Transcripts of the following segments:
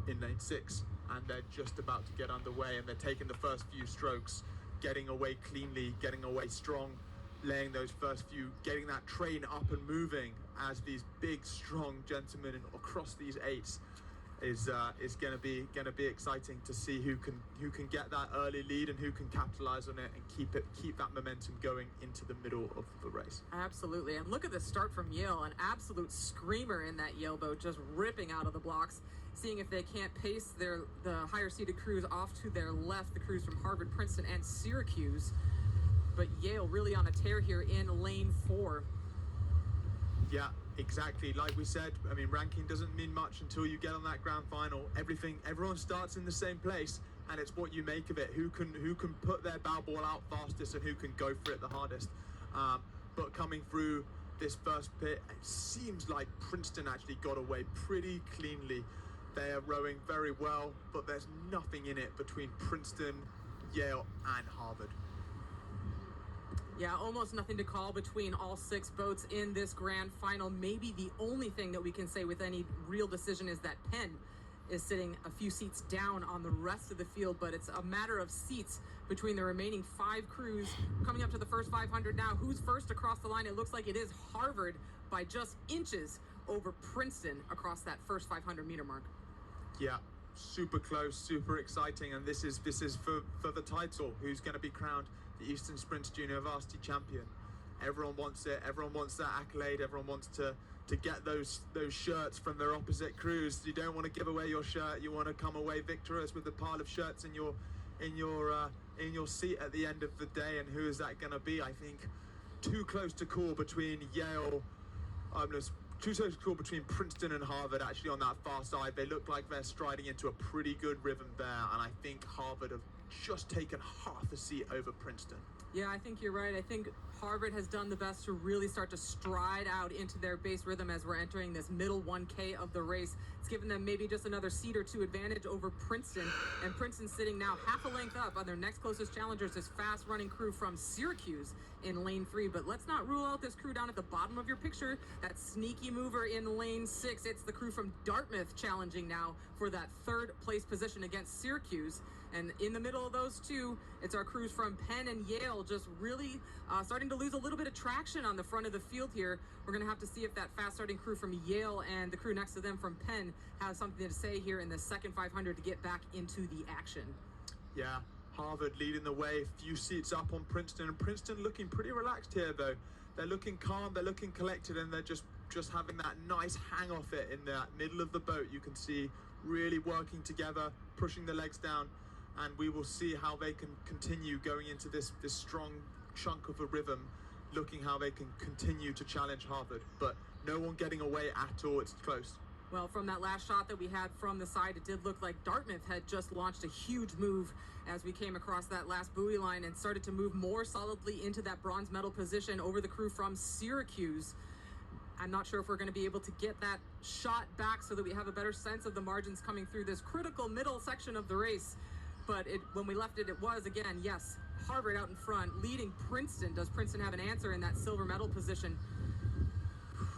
in lane 6, and they're just about to get underway, and they're taking the first few strokes, getting away cleanly, getting away strong, laying those first few, getting that train up and moving as these big, strong gentlemen across these 8s is going to be exciting to see who can get that early lead and who can capitalize on it and keep that momentum going into the middle of the race. Absolutely. And look at the start from Yale, an absolute screamer in that Yale boat, just ripping out of the blocks, seeing if they can't pace the higher seated crews off to their left, the crews from Harvard, Princeton, and Syracuse. But Yale really on a tear here in lane 4. Yeah, exactly. Like we said, I mean, ranking doesn't mean much until you get on that grand final. Everyone starts in the same place, and it's what you make of it. Who can put their bow ball out fastest and who can go for it the hardest. But coming through this first pit, it seems like Princeton actually got away pretty cleanly. They are rowing very well, but there's nothing in it between Princeton, Yale, and Harvard. Yeah, almost nothing to call between all 6 boats in this grand final. Maybe the only thing that we can say with any real decision is that Penn is sitting a few seats down on the rest of the field, but it's a matter of seats between the remaining 5 crews. Coming up to the first 500 now. Who's first across the line? It looks like it is Harvard by just inches over Princeton across that first 500 meter mark. Yeah, super close, super exciting, and this is for the title. Who's going to be crowned the Eastern Sprints Junior Varsity Champion? Everyone wants it. Everyone wants that accolade. Everyone wants to get those shirts from their opposite crews. You don't want to give away your shirt. You want to come away victorious with a pile of shirts in your seat at the end of the day. And who is that going to be? I think too close to call between Yale. Too close to call between Princeton and Harvard. Actually, on that far side, they look like they're striding into a pretty good rhythm there. And I think Harvard have just taken half a seat over Princeton. Yeah, I think you're right. I think Harvard has done the best to really start to stride out into their base rhythm as we're entering this middle 1K of the race. It's given them maybe just another seat or 2 advantage over Princeton, and Princeton sitting now half a length up on their next closest challengers, this fast-running crew from Syracuse in lane 3. But let's not rule out this crew down at the bottom of your picture, that sneaky mover in lane 6. It's the crew from Dartmouth challenging now for that 3rd place position against Syracuse. And in the middle of those 2, it's our crews from Penn and Yale just really starting to lose a little bit of traction on the front of the field here. We're going to have to see if that fast starting crew from Yale and the crew next to them from Penn have something to say here in the second 500 to get back into the action. Yeah, Harvard leading the way, a few seats up on Princeton, and Princeton looking pretty relaxed here though. They're looking calm, they're looking collected, and they're just having that nice hang off it in the middle of the boat. You can see really working together, pushing the legs down. And we will see how they can continue going into this strong chunk of a rhythm, looking how they can continue to challenge Harvard. But no one getting away at all. It's close. Well, from that last shot that we had from the side, it did look like Dartmouth had just launched a huge move as we came across that last buoy line and started to move more solidly into that bronze medal position over the crew from Syracuse. I'm not sure if we're going to be able to get that shot back so that we have a better sense of the margins coming through this critical middle section of the race. But when we left it, it was, again, yes, Harvard out in front, leading Princeton. Does Princeton have an answer in that silver medal position?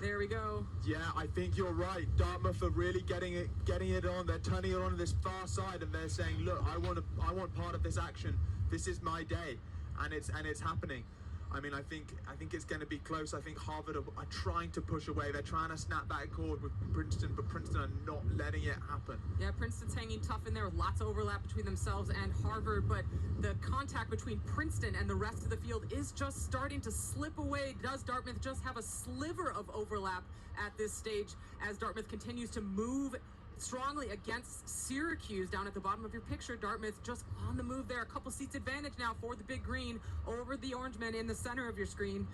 There we go. Yeah, I think you're right. Dartmouth are really getting it on. They're turning it on to this far side, and they're saying, look, I want part of this action. This is my day, and it's happening. I mean, I think it's going to be close. I think Harvard are trying to push away. They're trying to snap that cord with Princeton, but Princeton are not letting it happen. Yeah, Princeton's hanging tough in there with lots of overlap between themselves and Harvard, but the contact between Princeton and the rest of the field is just starting to slip away. Does Dartmouth just have a sliver of overlap at this stage as Dartmouth continues to move strongly against Syracuse down at the bottom of your picture? Dartmouth just on the move there, a couple seats advantage now for the big green over the orange men in the center of your screen.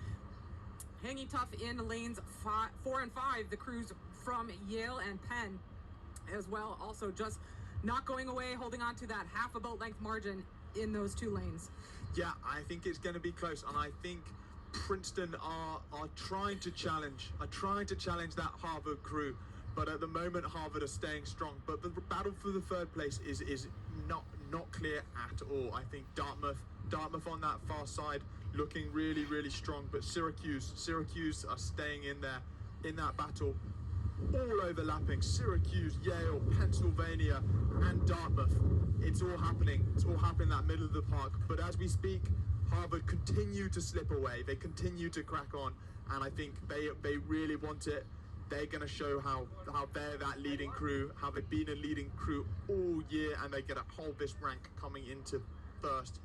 Hanging tough in lanes 4 and 5, the crews from Yale and Penn as well, also just not going away, holding on to that half a boat length margin in those 2 lanes. Yeah, I think it's going to be close, and I think Princeton are trying to challenge that Harvard crew. But at the moment, Harvard are staying strong. But the battle for the 3rd place is not clear at all. I think Dartmouth on that far side looking really, really strong. But Syracuse are staying in there in that battle. all overlapping. Syracuse, Yale, Pennsylvania, and Dartmouth. It's all happening. It's all happening in that middle of the park. But as we speak, Harvard continue to slip away. They continue to crack on, and I think they really want it. They're going to show how they're that leading crew, how they've been a leading crew all year, and they get to hold this rank coming into first,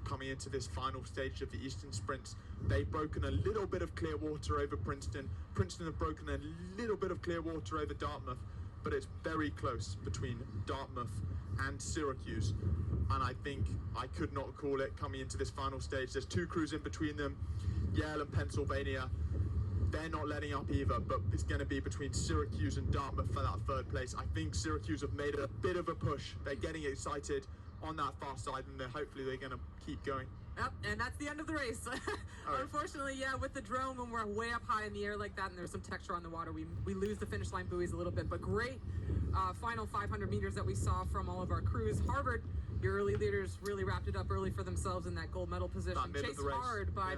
coming into this final stage of the Eastern Sprints. They've broken a little bit of clear water over Princeton. Princeton have broken a little bit of clear water over Dartmouth, but it's very close between Dartmouth and Syracuse. And I think I could not call it coming into this final stage. There's two crews in between them, Yale and Pennsylvania. They're not letting up either, but it's going to be between Syracuse and Dartmouth for that third place. I think Syracuse have made a bit of a push. They're getting excited on that far side, and hopefully they're going to keep going. Yep, and that's the end of the race. Unfortunately, yeah, with the drone, when we're way up high in the air like that and there's some texture on the water, we lose the finish line buoys a little bit. But great final 500 meters that we saw from all of our crews. Harvard, your early leaders really wrapped it up early for themselves in that gold medal position. Chased hard by